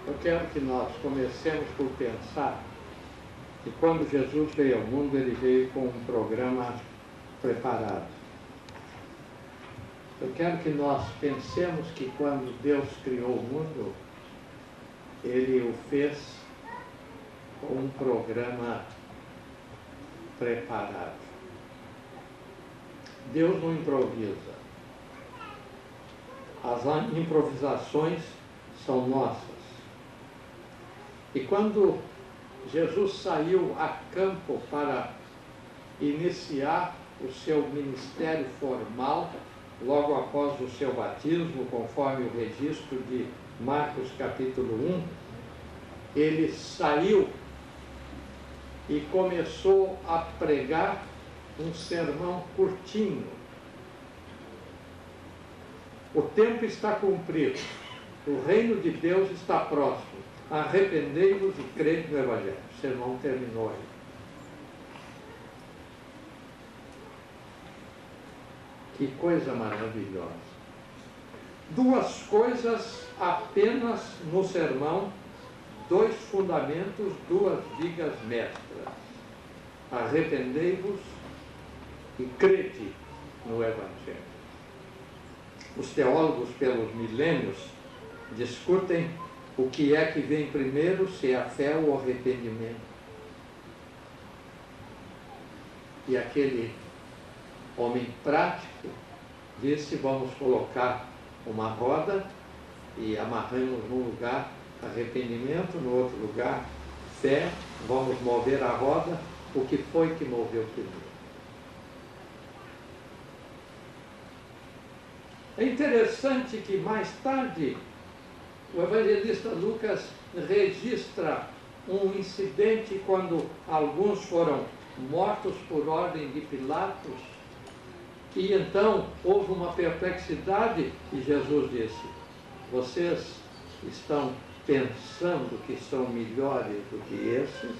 Eu quero que nós comecemos por pensar que quando Jesus veio ao mundo, ele veio com um programa preparado. Eu quero que nós pensemos que quando Deus criou o mundo, ele o fez com um programa preparado. Deus não improvisa. As improvisações são nossas. E quando Jesus saiu a campo para iniciar o seu ministério formal, logo após o seu batismo, conforme o registro de Marcos capítulo 1, ele saiu e começou a pregar um sermão curtinho. O tempo está cumprido, o reino de Deus está próximo, arrependei-vos e crede no Evangelho. O sermão terminou aí. Que coisa maravilhosa. Duas coisas apenas no sermão, dois fundamentos, duas vigas mestras. Arrependei-vos e crede no Evangelho. Os teólogos, pelos milênios, discutem o que é que vem primeiro, se é a fé ou o arrependimento. E aquele homem prático disse: vamos colocar uma roda e amarramos num lugar arrependimento, no outro lugar fé, vamos mover a roda. O que foi que moveu primeiro? É interessante que mais tarde o evangelista Lucas registra um incidente quando alguns foram mortos por ordem de Pilatos, e então houve uma perplexidade e Jesus disse: vocês estão pensando que são melhores do que esses?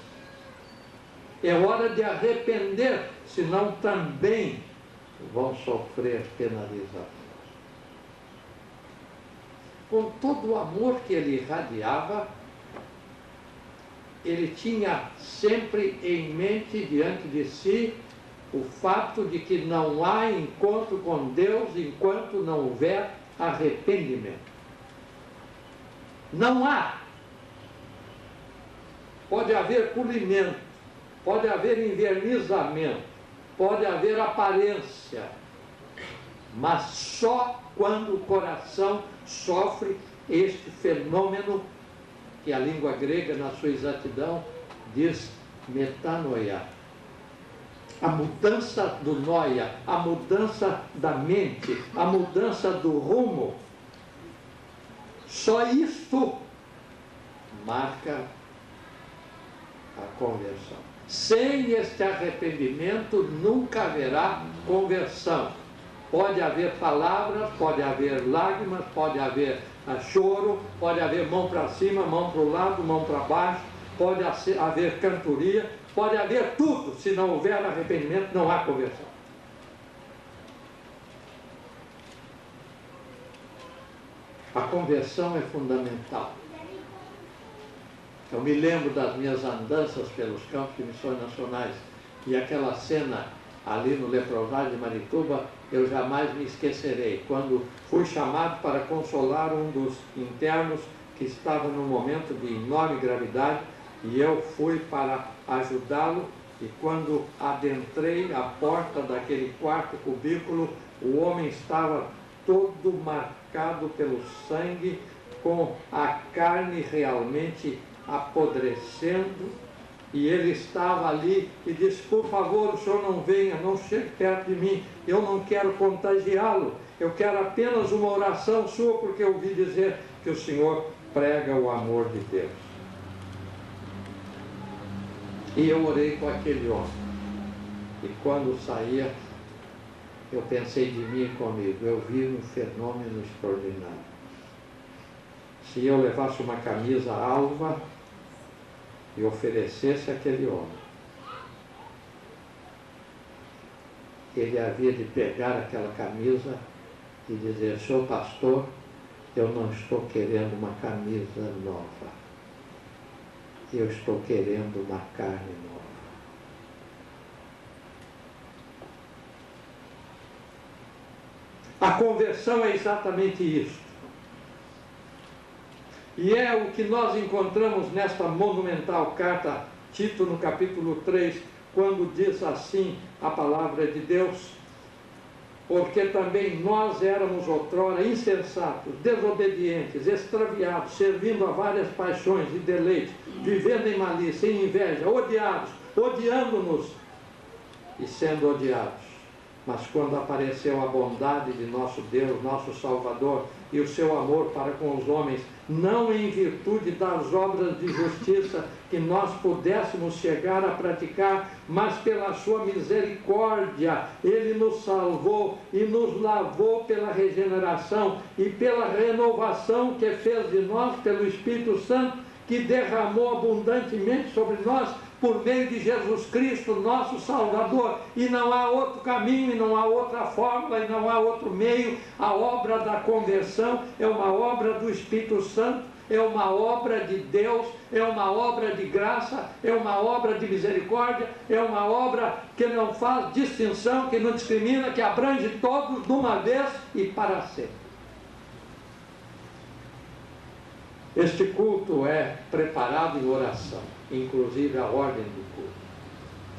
É hora de arrepender, senão também vão sofrer penalização. Com todo o amor que ele irradiava, ele tinha sempre em mente, diante de si, o fato de que não há encontro com Deus enquanto não houver arrependimento. Não há. Pode haver polimento, pode haver envernizamento, pode haver aparência, mas só quando o coração sofre este fenômeno que a língua grega, na sua exatidão, diz metanoia. A mudança do noia, a mudança da mente, a mudança do rumo. Só isto marca a conversão. Sem este arrependimento nunca haverá conversão. Pode haver palavras, pode haver lágrimas, pode haver choro, pode haver mão para cima, mão para o lado, mão para baixo, pode haver cantoria, pode haver tudo. Se não houver arrependimento, não há conversão. A conversão é fundamental. Eu me lembro das minhas andanças pelos campos de missões nacionais, e aquela cena ali no leprosário de Marituba, eu jamais me esquecerei, quando fui chamado para consolar um dos internos que estava num momento de enorme gravidade, e eu fui para ajudá-lo, e quando adentrei a porta daquele quarto cubículo, o homem estava todo marcado pelo sangue, com a carne realmente apodrecendo, e ele estava ali e disse: por favor, o senhor não venha, não chegue perto de mim, eu não quero contagiá-lo, eu quero apenas uma oração sua, porque eu ouvi dizer que o senhor prega o amor de Deus. E eu orei com aquele homem, e quando saía, eu pensei de mim comigo: eu vi um fenômeno extraordinário. Se eu levasse uma camisa alva e oferecesse àquele homem, ele havia de pegar aquela camisa e dizer: senhor pastor, eu não estou querendo uma camisa nova. Eu estou querendo uma carne nova. A conversão é exatamente isso. E é o que nós encontramos nesta monumental carta, Tito, no capítulo 3, quando diz assim a palavra de Deus: porque também nós éramos outrora insensatos, desobedientes, extraviados, servindo a várias paixões e deleites, vivendo em malícia, em inveja, odiados, odiando-nos e sendo odiados. Mas quando apareceu a bondade de nosso Deus, nosso Salvador, e o seu amor para com os homens, não em virtude das obras de justiça que nós pudéssemos chegar a praticar, mas pela sua misericórdia, Ele nos salvou e nos lavou pela regeneração e pela renovação que fez de nós pelo Espírito Santo, que derramou abundantemente sobre nós por meio de Jesus Cristo, nosso Salvador. E não há outro caminho, e não há outra fórmula, e não há outro meio. A obra da conversão é uma obra do Espírito Santo, é uma obra de Deus, é uma obra de graça, é uma obra de misericórdia, é uma obra que não faz distinção, que não discrimina, que abrange todos de uma vez e para sempre. Este culto é preparado em oração, inclusive a ordem do culto.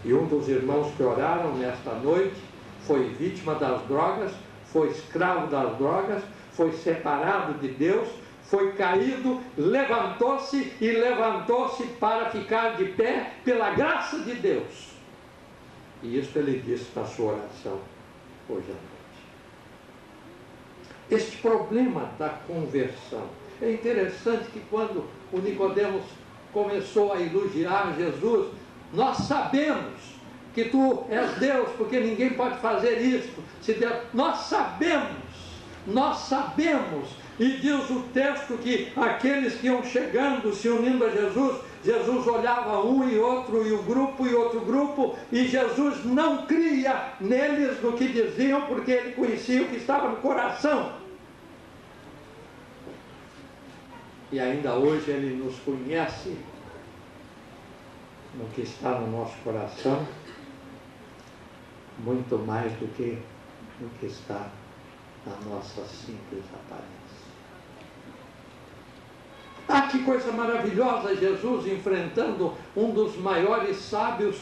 E um dos irmãos que oraram nesta noite foi vítima das drogas, foi escravo das drogas, foi separado de Deus, foi caído, levantou-se e levantou-se para ficar de pé pela graça de Deus. E isso ele disse na sua oração hoje à noite. Este problema da conversão, é interessante que quando o Nicodemos começou a elogiar Jesus, nós sabemos que tu és Deus, porque ninguém pode fazer isto. Nós sabemos, e diz o texto que aqueles que iam chegando, se unindo a Jesus, Jesus olhava um e outro, e um grupo e outro grupo, e Jesus não cria neles no que diziam, porque ele conhecia o que estava no coração. E ainda hoje ele nos conhece no que está no nosso coração, muito mais do que no que está na nossa simples aparência. Ah, que coisa maravilhosa! Jesus enfrentando um dos maiores sábios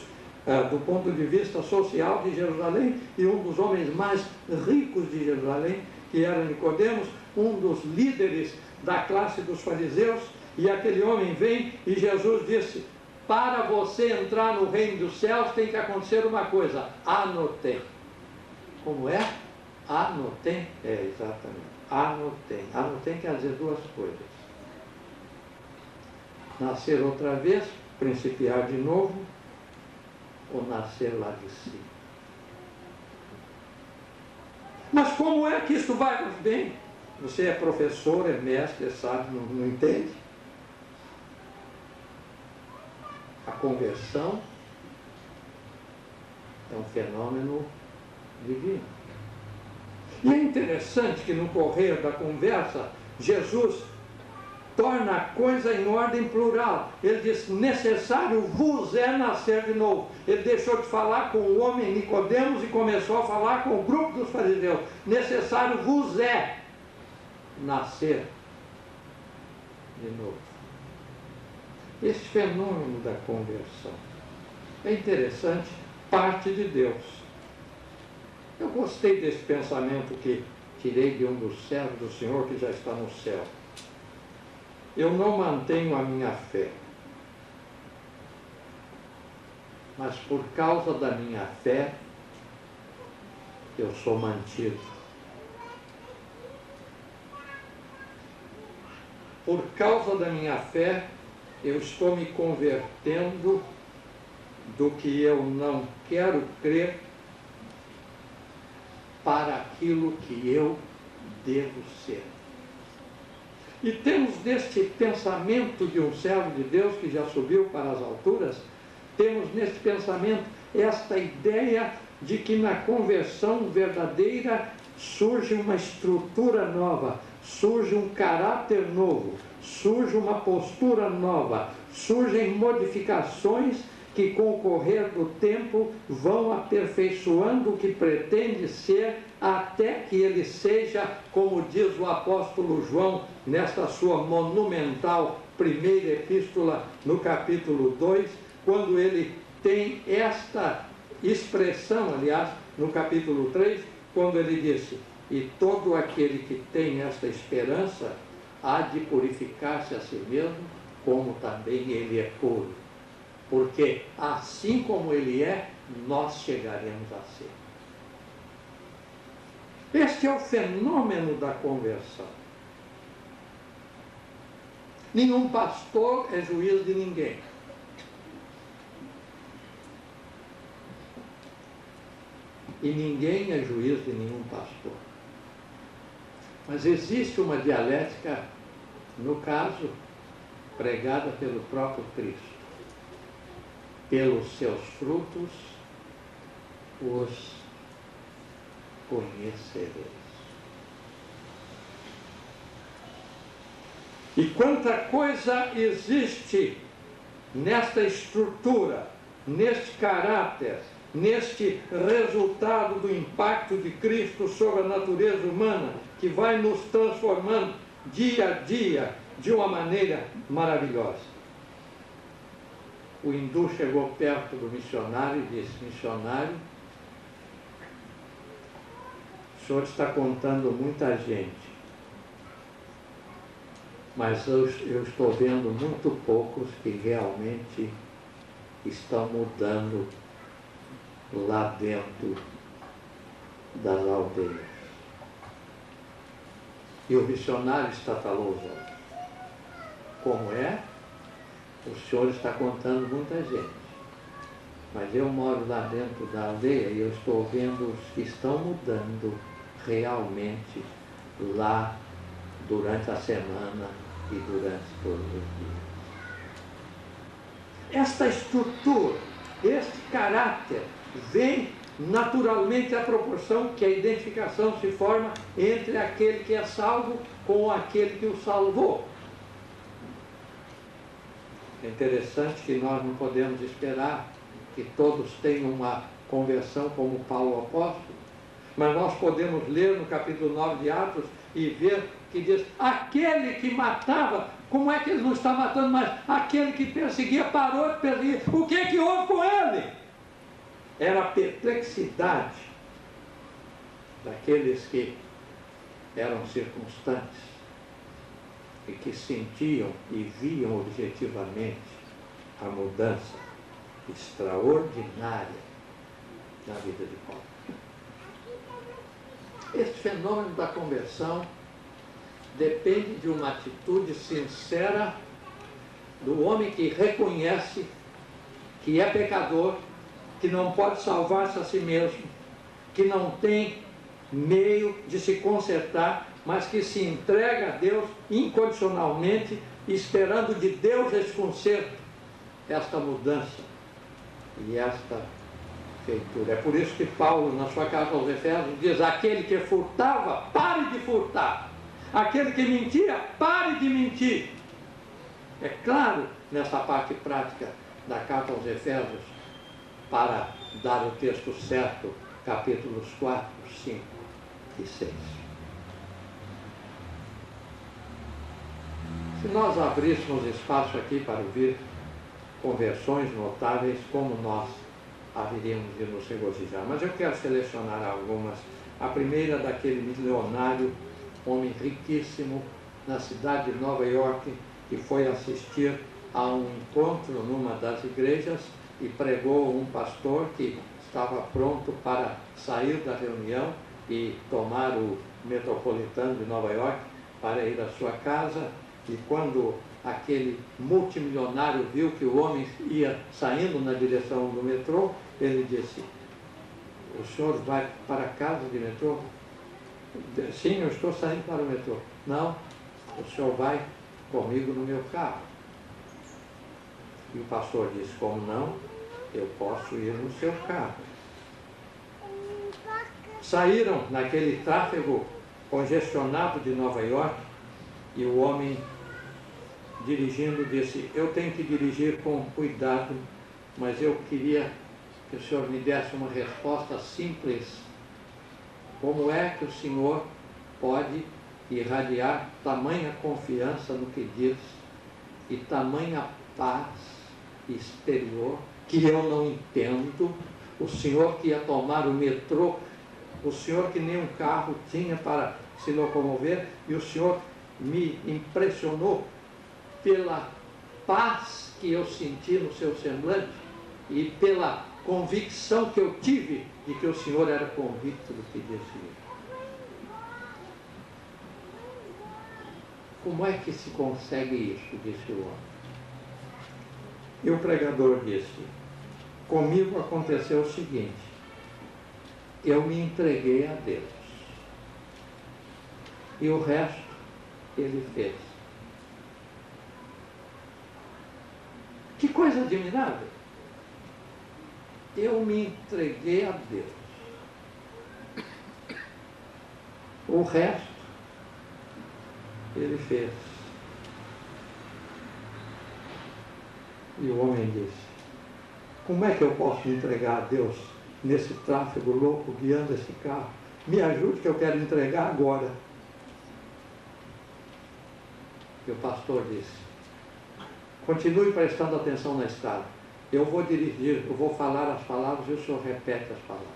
do ponto de vista social de Jerusalém, e um dos homens mais ricos de Jerusalém, que era Nicodemos, um dos líderes da classe dos fariseus. E aquele homem vem e Jesus disse: para você entrar no reino dos céus tem que acontecer uma coisa, anotem. Como é? Anotem? É, exatamente. Anotem. Anotem quer dizer duas coisas: nascer outra vez, principiar de novo, ou nascer lá de cima. Mas como é que isso vai nos bem? Você é professor, é mestre, sabe, não entende? A conversão é um fenômeno divino. E é interessante que no correr da conversa, Jesus torna a coisa em ordem plural. Ele diz: necessário vos é nascer de novo. Ele deixou de falar com o homem Nicodemos e começou a falar com o grupo dos fariseus. Necessário vos é nascer de novo. Esse fenômeno da conversão é interessante, parte de Deus. Eu gostei desse pensamento que tirei de um dos servos do Senhor que já está no céu. Eu não mantenho a minha fé, mas por causa da minha fé eu sou mantido. Por causa da minha fé, eu estou me convertendo do que eu não quero crer para aquilo que eu devo ser. E temos neste pensamento de um servo de Deus que já subiu para as alturas, temos neste pensamento esta ideia de que na conversão verdadeira surge uma estrutura nova, surge um caráter novo, surge uma postura nova, surgem modificações que com o correr do tempo vão aperfeiçoando o que pretende ser, até que ele seja, como diz o apóstolo João, nesta sua monumental primeira epístola, no capítulo 2, quando ele tem esta expressão, aliás, no capítulo 3, quando ele disse: e todo aquele que tem esta esperança há de purificar-se a si mesmo, como também ele é puro. Porque assim como ele é, nós chegaremos a ser. Este é o fenômeno da conversão. Nenhum pastor é juiz de ninguém. E ninguém é juiz de nenhum pastor. Mas existe uma dialética, no caso, pregada pelo próprio Cristo. Pelos seus frutos os conhecereis. E quanta coisa existe nesta estrutura, neste caráter, neste resultado do impacto de Cristo sobre a natureza humana, que vai nos transformando dia a dia de uma maneira maravilhosa. O hindu chegou perto do missionário e disse: missionário, o senhor está contando muita gente, mas eu estou vendo muito poucos que realmente estão mudando lá dentro das aldeias. E o missionário estatalou os olhos. Como é? O senhor está contando muita gente, mas eu moro lá dentro da aldeia e eu estou vendo os que estão mudando realmente lá durante a semana e durante todos os dias. Esta estrutura, este caráter vem naturalmente à proporção que a identificação se forma entre aquele que é salvo com aquele que o salvou. É interessante que nós não podemos esperar que todos tenham uma conversão como Paulo apóstolo, mas nós podemos ler no capítulo 9 de Atos e ver que diz: aquele que matava, como é que ele não está matando mais? Aquele que perseguia parou de perseguir. O que é que houve com ele? Era a perplexidade daqueles que eram circunstantes e que sentiam e viam objetivamente a mudança extraordinária na vida de Paulo. Este fenômeno da conversão depende de uma atitude sincera do homem que reconhece que é pecador, que não pode salvar-se a si mesmo, que não tem meio de se consertar, mas que se entrega a Deus incondicionalmente, esperando de Deus esse conserto, esta mudança e esta feitura. É por isso que Paulo, na sua carta aos Efésios, diz: aquele que furtava, pare de furtar. Aquele que mentia, pare de mentir. É claro, nessa parte prática da carta aos Efésios, para dar o texto certo, capítulos 4, 5 e 6. Se nós abríssemos espaço aqui para ouvir conversões notáveis, como nós haveríamos de nos regozijar. Mas eu quero selecionar algumas. A primeira, daquele milionário, homem riquíssimo, na cidade de Nova York, que foi assistir a um encontro numa das igrejas e pregou um pastor que estava pronto para sair da reunião e tomar o metropolitano de Nova York para ir à sua casa. E quando aquele multimilionário viu que o homem ia saindo na direção do metrô, ele disse: o senhor vai para casa de metrô? Sim, eu estou saindo para o metrô. Não, o senhor vai comigo no meu carro. E o pastor disse: como não? Eu posso ir no seu carro. Saíram naquele tráfego congestionado de Nova York, e o homem dirigindo disse: eu tenho que dirigir com cuidado, mas eu queria que o senhor me desse uma resposta simples. Como é que o senhor pode irradiar tamanha confiança no que diz e tamanha paz exterior que eu não entendo? O senhor que ia tomar o metrô, o senhor que nem um carro tinha para se locomover, e o senhor me impressionou pela paz que eu senti no seu semblante e pela convicção que eu tive de que o senhor era convicto do que dizia. Como é que se consegue isso? Disse o homem. E o pregador disse: comigo aconteceu o seguinte: eu me entreguei a Deus, e o resto ele fez. Que coisa admirável! Eu me entreguei a Deus, o resto ele fez. E o homem disse: como é que eu posso me entregar a Deus nesse tráfego louco guiando esse carro? Me ajude, que eu quero entregar agora. E o pastor disse: continue prestando atenção na estrada. Eu vou dirigir, eu vou falar as palavras e o senhor repete as palavras.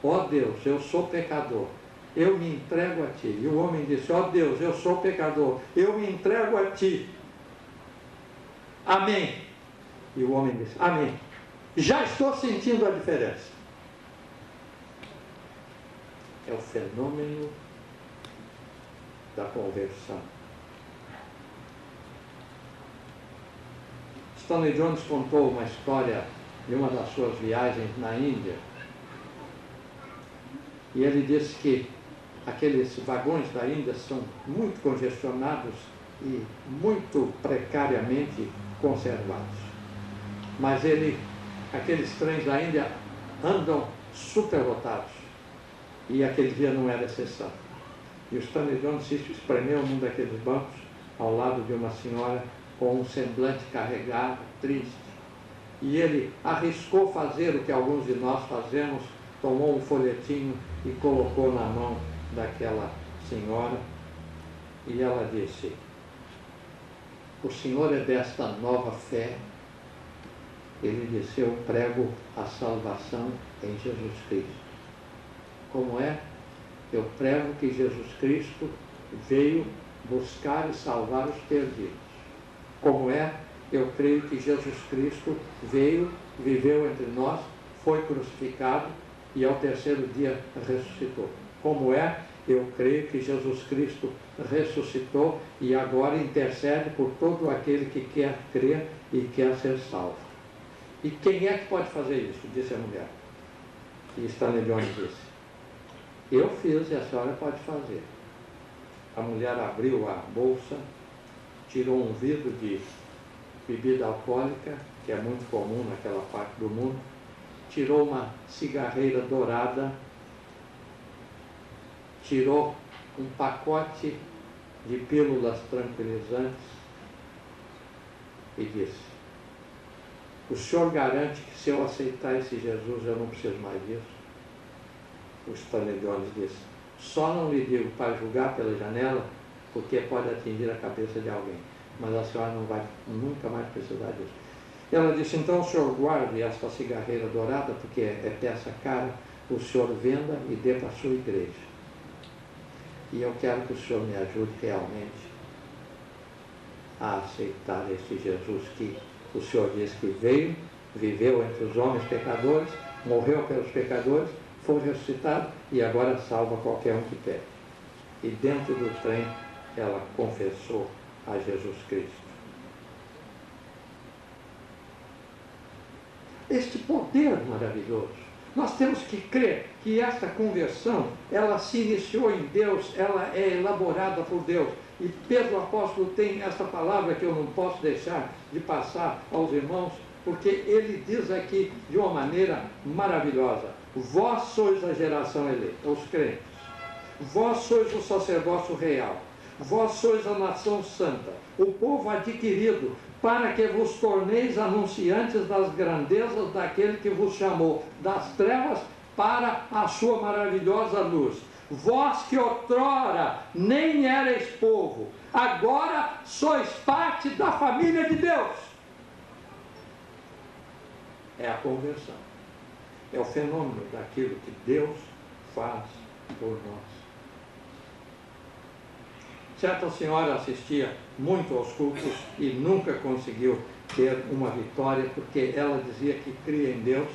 Ó Deus, eu sou pecador, eu me entrego a ti. E o homem disse: ó Deus, eu sou pecador, eu me entrego a ti. Amém. E o homem disse: amém. Já estou sentindo a diferença. É o fenômeno da conversão. Stanley Jones contou uma história de uma das suas viagens na Índia. E ele disse que aqueles vagões da Índia são muito congestionados e muito precariamente conservados. Mas aqueles trens da Índia andam superlotados. E aquele dia não era exceção. E o Stanley Jones se espremeu num daqueles bancos, ao lado de uma senhora com um semblante carregado, triste. E ele arriscou fazer o que alguns de nós fazemos, tomou um folhetinho e colocou na mão daquela senhora. E ela disse: o senhor é desta nova fé? Ele disse: eu prego a salvação em Jesus Cristo. Como é? Eu prego que Jesus Cristo veio buscar e salvar os perdidos. Como é? Eu creio que Jesus Cristo veio, viveu entre nós, foi crucificado e ao terceiro dia ressuscitou. Como é? Eu creio que Jesus Cristo ressuscitou e agora intercede por todo aquele que quer crer e quer ser salvo. E quem é que pode fazer isso? Disse a mulher. E Stanley Jones disse: eu fiz e a senhora pode fazer. A mulher abriu a bolsa, tirou um vidro de bebida alcoólica, que é muito comum naquela parte do mundo, tirou uma cigarreira dourada, tirou um pacote de pílulas tranquilizantes e disse: o senhor garante que se eu aceitar esse Jesus eu não preciso mais disso? O Stanley Jones disse: só não lhe digo para julgar pela janela, porque pode atingir a cabeça de alguém, mas a senhora não vai nunca mais precisar disso. Ela disse: então o senhor guarde esta cigarreira dourada, porque é peça cara, o senhor venda e dê para a sua igreja. E eu quero que o senhor me ajude realmente a aceitar esse Jesus que o senhor diz que veio, viveu entre os homens pecadores, morreu pelos pecadores, foi ressuscitado e agora salva qualquer um que pede. E dentro do trem ela confessou a Jesus Cristo. Este poder maravilhoso. Nós temos que crer que esta conversão, ela se iniciou em Deus, ela é elaborada por Deus. E Pedro apóstolo tem esta palavra que eu não posso deixar de passar aos irmãos, porque ele diz aqui de uma maneira maravilhosa: vós sois a geração eleita, os crentes. vós sois o sacerdócio real, vós sois a nação santa, o povo adquirido, para que vos torneis anunciantes das grandezas daquele que vos chamou das trevas para a sua maravilhosa luz. Vós que outrora nem erais povo, agora sois parte da família de Deus. É a conversão. É o fenômeno daquilo que Deus faz por nós. Certa senhora assistia muito aos cultos e nunca conseguiu ter uma vitória, porque ela dizia que cria em Deus,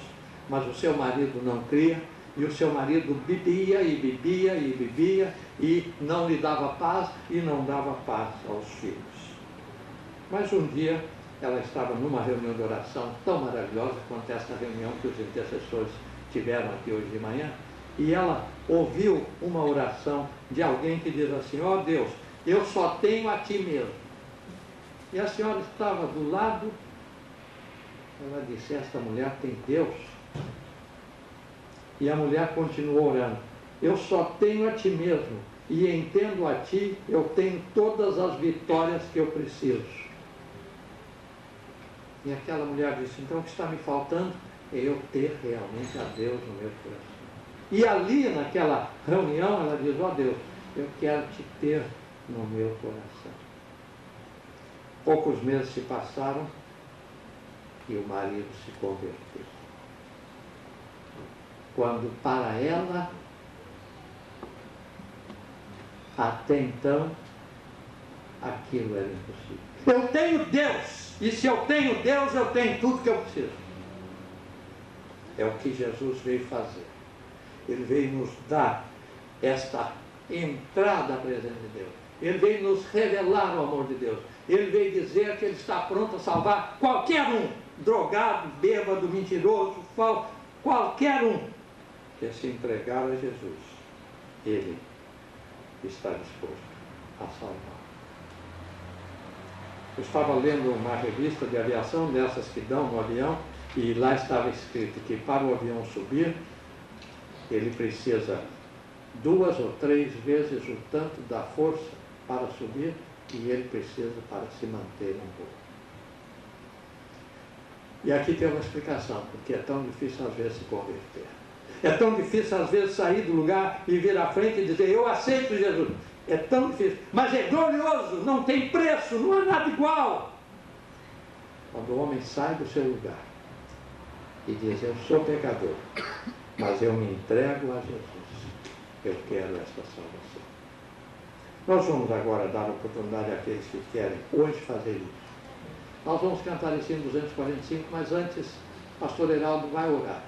mas o seu marido não cria, e o seu marido bebia e bebia e bebia, e não lhe dava paz e não dava paz aos filhos. Mas um dia ela estava numa reunião de oração tão maravilhosa quanto essa reunião que os intercessores tiveram aqui hoje de manhã, e ela ouviu uma oração de alguém que diz assim: ó Deus, eu só tenho a ti mesmo. E a senhora estava do lado, ela disse: esta mulher tem Deus. E a mulher continuou orando: eu só tenho a ti mesmo, e entendo a ti, eu tenho todas as vitórias que eu preciso. E aquela mulher disse: então o que está me faltando é eu ter realmente a Deus no meu coração. E ali naquela reunião ela diz: ó Deus, eu quero te ter no meu coração. Poucos meses se passaram e o marido se converteu. Quando para ela, até então, aquilo era impossível. Eu tenho Deus, e se eu tenho Deus, eu tenho tudo que eu preciso. É o que Jesus veio fazer. Ele veio nos dar esta entrada à presença de Deus. Ele veio nos revelar o amor de Deus. Ele veio dizer que Ele está pronto a salvar qualquer um, drogado, bêbado, mentiroso, falso, qualquer um que se entregar a Jesus. Ele está disposto a salvar. Eu estava lendo uma revista de aviação, dessas que dão no avião, e lá estava escrito que para o avião subir, ele precisa 2 ou 3 vezes o tanto da força para subir que ele precisa para se manter em voo. E aqui tem uma explicação, porque é tão difícil às vezes se converter. É tão difícil às vezes sair do lugar e vir à frente e dizer: eu aceito Jesus. É tão difícil, mas é glorioso, não tem preço, não há nada igual. Quando o homem sai do seu lugar e diz: eu sou pecador, mas eu me entrego a Jesus, eu quero esta salvação. Nós vamos agora dar oportunidade àqueles que querem hoje fazer isso. Nós vamos cantar esse hino 245, mas antes, pastor Heraldo vai orar.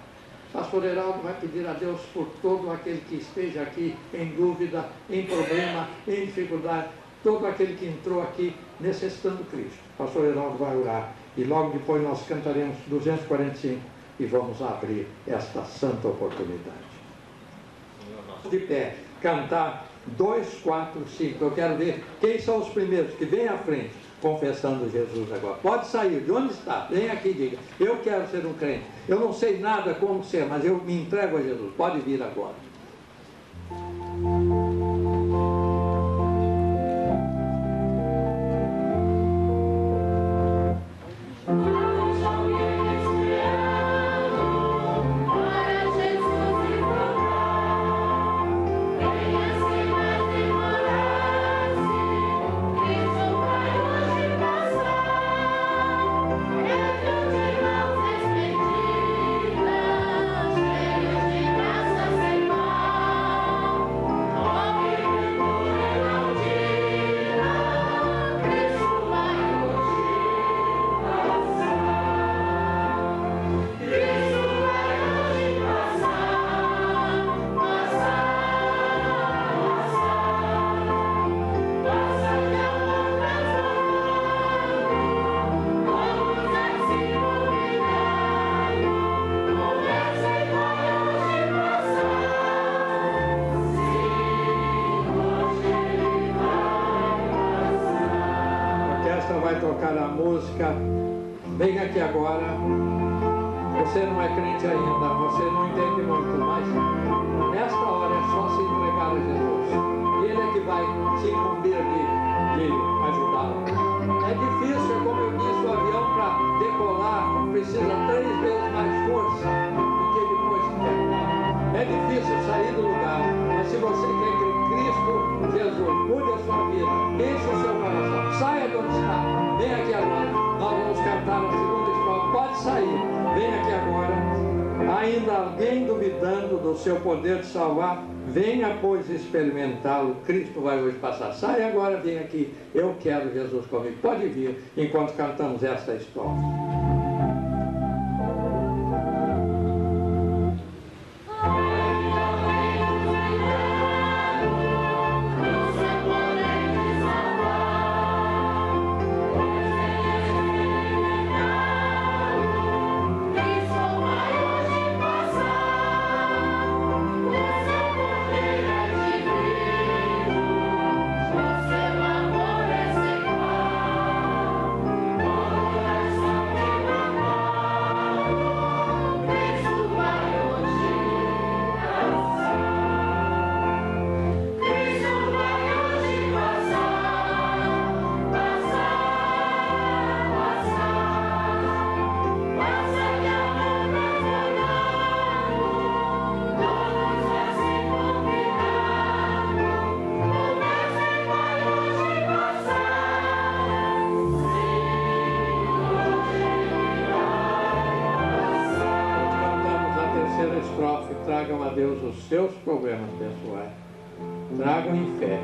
Pastor Heraldo vai pedir a Deus por todo aquele que esteja aqui em dúvida, em problema, em dificuldade, todo aquele que entrou aqui necessitando Cristo. Pastor Heraldo vai orar e logo depois nós cantaremos 245 e vamos abrir esta santa oportunidade. De pé, cantar 2, 4, 5. Eu quero ver quem são os primeiros que vêm à frente confessando Jesus agora. Pode sair, de onde está? Vem aqui e diga: eu quero ser um crente. Eu não sei nada como ser, mas eu me entrego a Jesus. Pode vir agora. Vai tocar a música. Venha aqui agora. Você não é crente ainda, você não entende muito, mas nesta hora é só se entregar a Jesus. Ele é que vai se incumbir de ajudá-lo. É difícil, como eu disse, o avião para decolar precisa 3 vezes mais força do que depois que decolar. É difícil sair do lugar, mas se você quer que Cristo Jesus mude a sua vida, enche o seu coração, saia de onde está, vem aqui agora. Nós vamos cantar a segunda estrofe. Pode sair, vem aqui agora. Ainda alguém duvidando do seu poder de salvar, venha, pois, experimentá-lo. Cristo vai hoje passar. Sai agora, vem aqui. Eu quero Jesus comigo. Pode vir enquanto cantamos esta estrofe. Tragam a Deus os seus problemas pessoais, tragam em fé,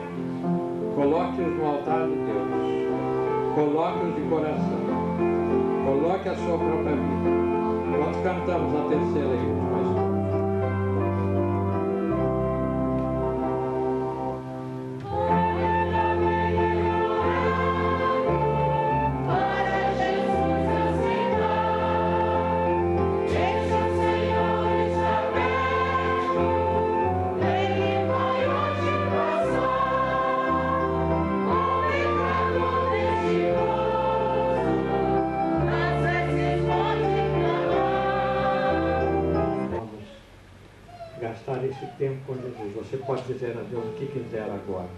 coloque-os no altar de Deus, coloque-os de coração, coloque a sua própria vida. Nós cantamos a terceira e última estrofe. Gastar esse tempo com Jesus. Você pode dizer a Deus o que quiser agora.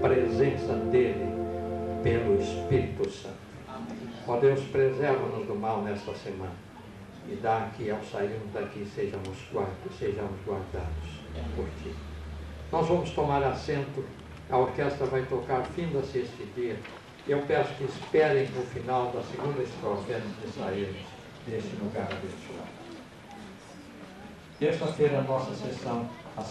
presença dEle pelo Espírito Santo. Ó Deus, preserva-nos do mal nesta semana e dá que ao sairmos daqui sejamos guardados por Ti. Nós vamos tomar assento, a orquestra vai tocar, finda-se este dia. Eu peço que esperem o final da segunda estrofe antes de sairmos deste lugar abençoado. Terça-feira, a nossa sessão, a